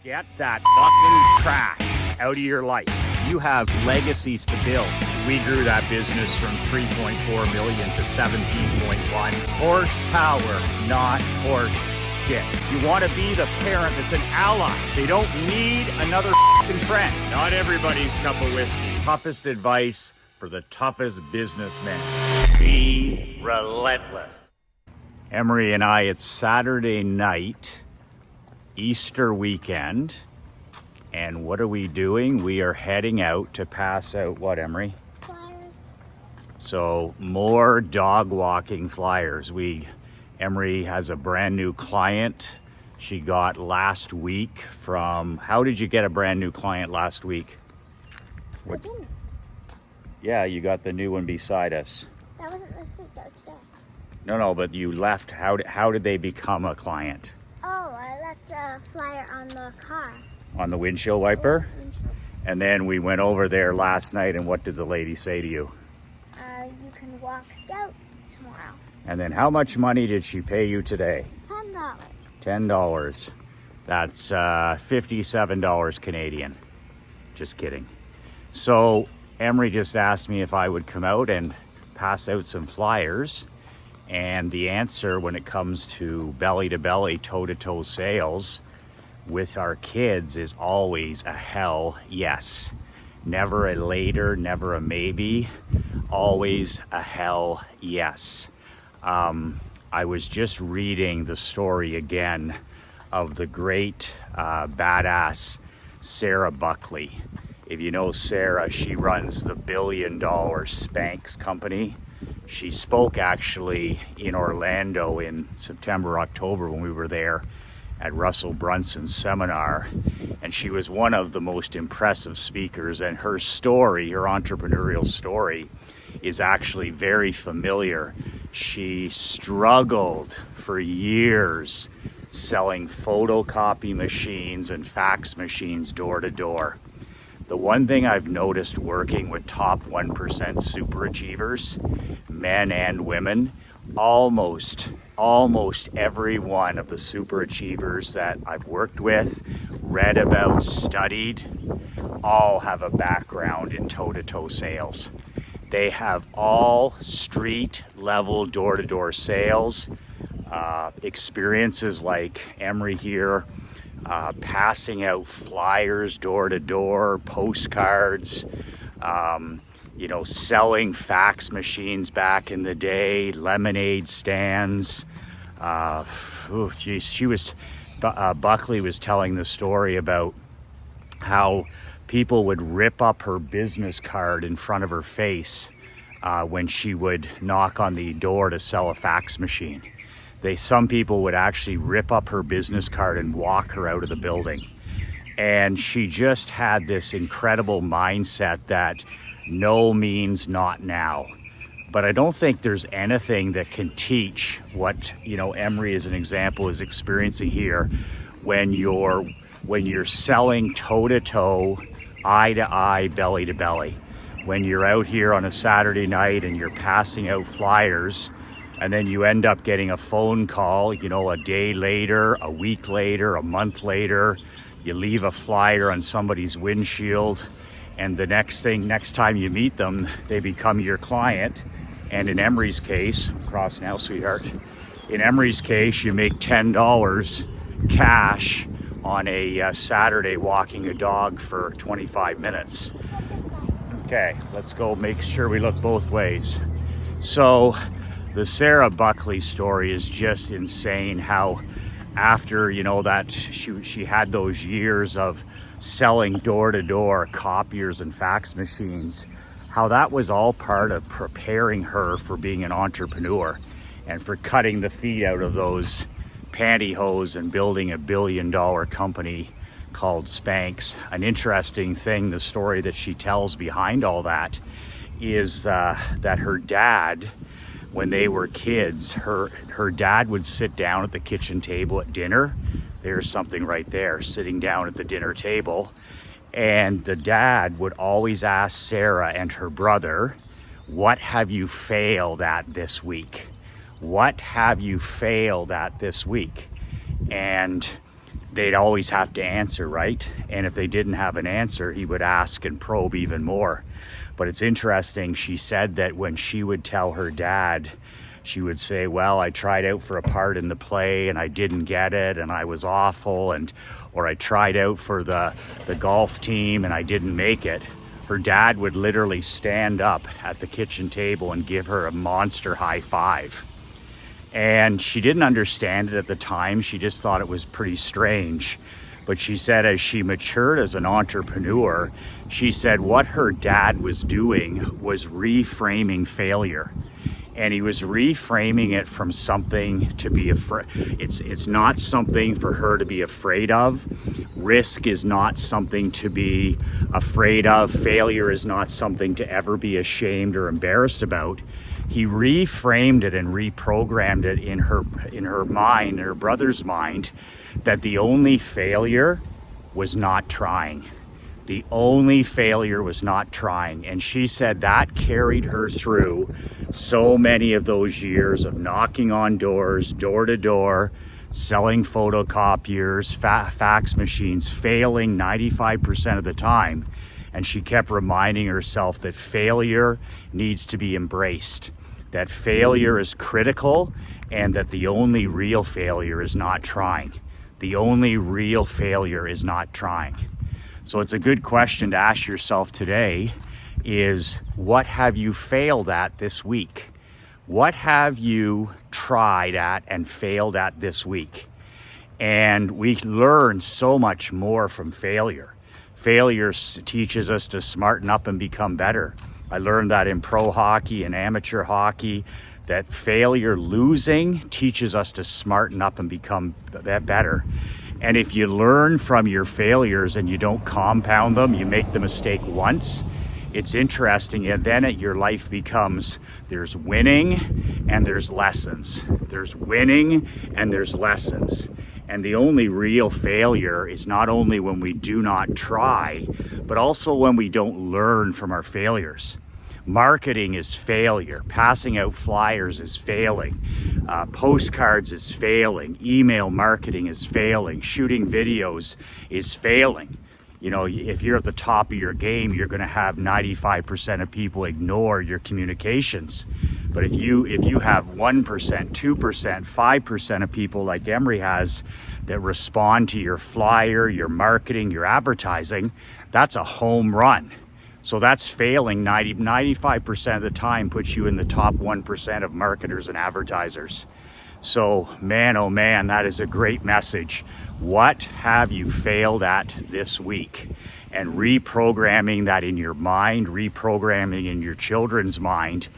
Get that fucking trash out of your life. You have legacies to build. We grew that business from 3.4 million to 17.1. Horsepower, not horse shit. You want to be the parent that's an ally. They don't need another fucking friend. Not everybody's cup of whiskey. Toughest advice for the toughest businessmen. Be relentless. Emery and I, it's Saturday night, Easter weekend, and what are we doing? We are heading out to pass out what, Emery? Flyers. So more dog walking flyers. Emery has a brand new client she got last week from, how did you get a brand new client last week? I didn't. Yeah, you got the new one beside us. That wasn't this week, that was today. No, but you left. How did they become a client? Oh, I left a flyer on the car. On the windshield wiper? Windshield. And then we went over there last night, and what did the lady say to you? You can walk Scouts tomorrow. And then how much money did she pay you today? $10. $10. That's $57 Canadian. Just kidding. So Emery just asked me if I would come out and pass out some flyers. And the answer when it comes to belly-to-belly, toe-to-toe sales with our kids is always a hell yes. Never a later, never a maybe, always a hell yes. I was just reading the story again of the great badass Sarah Buckley. If you know Sarah, she runs the billion-dollar SPANX company. She spoke actually in Orlando in September, October when we were there at Russell Brunson's seminar. And she was one of the most impressive speakers. And her story, her entrepreneurial story, is actually very familiar. She struggled for years selling photocopy machines and fax machines door to door. The one thing I've noticed working with top 1% super achievers, men and women, almost every one of the super achievers that I've worked with, read about, studied, all have a background in toe-to-toe sales. They have all street level door-to-door sales, experiences like Emery here, passing out flyers door to door, postcards, selling fax machines back in the day, lemonade stands. Buckley was telling the story about how people would rip up her business card in front of her face when she would knock on the door to sell a fax machine. Some people would actually rip up her business card and walk her out of the building. And she just had this incredible mindset that no means not now. But I don't think there's anything that can teach what, Emery as an example is experiencing here when you're selling toe to toe, eye to eye, belly to belly. When you're out here on a Saturday night and you're passing out flyers, and then you end up getting a phone call, a day later, a week later, a month later, you leave a flyer on somebody's windshield, and the next time you meet them, they become your client. And in Emery's case, cross now, sweetheart. In Emery's case, you make $10 cash on a Saturday walking a dog for 25 minutes. Okay, let's go make sure we look both ways. So, the Sarah Buckley story is just insane how after, that she had those years of selling door-to-door copiers and fax machines, how that was all part of preparing her for being an entrepreneur and for cutting the feet out of those pantyhose and building a billion-dollar company called SPANX. An interesting thing, the story that she tells behind all that is that her dad, when they were kids, her dad would sit down at the kitchen table at dinner. There's something right there, sitting down at the dinner table. And the dad would always ask Sarah and her brother, what have you failed at this week? What have you failed at this week? And they'd always have to answer, right? And if they didn't have an answer, he would ask and probe even more. But it's interesting, she said that when she would tell her dad, she would say, well, I tried out for a part in the play and I didn't get it and I was awful, or I tried out for the golf team and I didn't make it. Her dad would literally stand up at the kitchen table and give her a monster high five. And she didn't understand it at the time. She just thought it was pretty strange. But she said as she matured as an entrepreneur, she said what her dad was doing was reframing failure. And he was reframing it from something to be afraid. It's not something for her to be afraid of. Risk is not something to be afraid of. Failure is not something to ever be ashamed or embarrassed about. He reframed it and reprogrammed it in her mind, in her brother's mind, that the only failure was not trying. The only failure was not trying. And she said that carried her through so many of those years of knocking on doors, door to door, selling photocopiers, fax machines, failing 95% of the time. And she kept reminding herself that failure needs to be embraced, that failure is critical, and that the only real failure is not trying. The only real failure is not trying. So it's a good question to ask yourself today is, what have you failed at this week? What have you tried at and failed at this week? And we learn so much more from failure. Failure teaches us to smarten up and become better. I learned that in pro hockey and amateur hockey, that failure, losing, teaches us to smarten up and become better. And if you learn from your failures and you don't compound them, you make the mistake once, it's interesting. And then your life becomes, there's winning and there's lessons. There's winning and there's lessons. And the only real failure is not only when we do not try, but also when we don't learn from our failures. Marketing is failure. Passing out flyers is failing. Postcards is failing. Email marketing is failing. Shooting videos is failing. You know, if you're at the top of your game, you're going to have 95% of people ignore your communications. But if you have 1%, 2%, 5% of people like Emery has that respond to your flyer, your marketing, your advertising, that's a home run. So that's failing 95% of the time, puts you in the top 1% of marketers and advertisers. So man, oh man, that is a great message. What have you failed at this week? And reprogramming that in your mind, reprogramming in your children's mind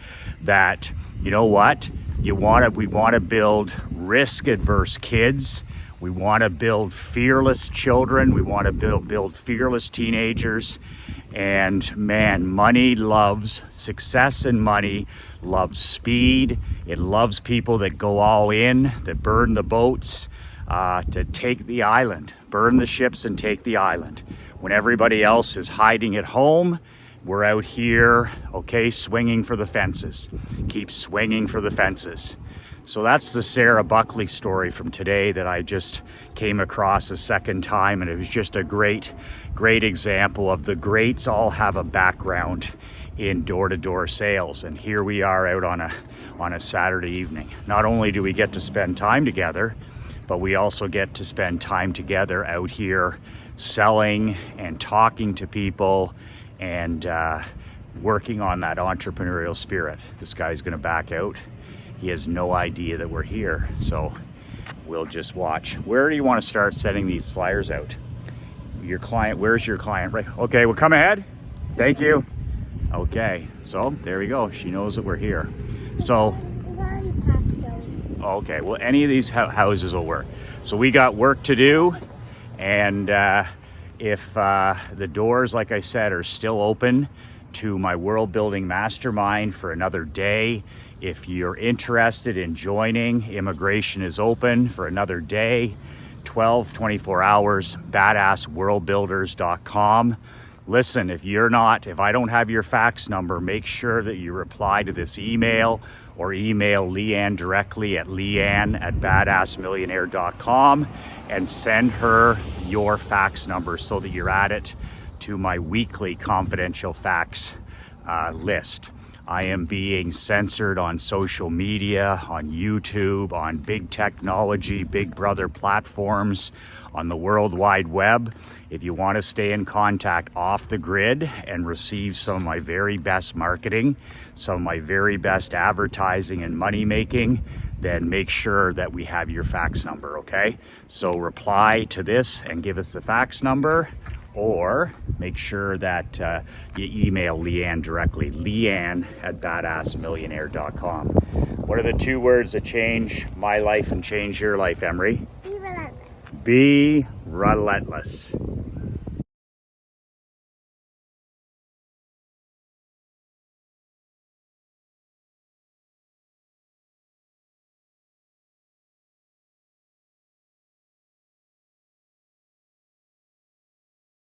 that, you know what, we want to build risk-averse kids. We want to build fearless children. We want to build fearless teenagers. And man, money loves success, and money loves speed. It loves people that go all in, that burn the boats, to take the island, burn the ships and take the island. When everybody else is hiding at home, we're out here, okay, swinging for the fences. Keep swinging for the fences. So that's the Sarah Buckley story from today that I just came across a second time, and it was just a great example of the greats all have a background in door-to-door sales. And here we are out on a Saturday evening. Not only do we get to spend time together, but we also get to spend time together out here selling and talking to people and working on that entrepreneurial spirit. This guy's going to back out. He has no idea that we're here, so we'll just watch. Where do you want to start sending these flyers out? Your client, where's your client? Right. Okay, well, come ahead. Thank you. Okay, so there we go. She knows that we're here. So, We've already passed Joey. okay, well, any of these houses will work. So we got work to do, and if the doors, like I said, are still open to my World Building Mastermind for another day, if you're interested in joining, immigration is open for another day, 24 hours, badassworldbuilders.com. Listen, if I don't have your fax number, make sure that you reply to this email or email Leanne directly at leanne@badassmillionaire.com and send her your fax number so that you're added to my weekly confidential fax list. I am being censored on social media, on YouTube, on big technology, big brother platforms, on the World Wide Web. If you want to stay in contact off the grid and receive some of my very best marketing, some of my very best advertising and money making, then make sure that we have your fax number, okay? So reply to this and give us the fax number, or make sure that you email Leanne directly, leanne@badassmillionaire.com. What are the 2 words that change my life and change your life, Emery? Be relentless. Be relentless.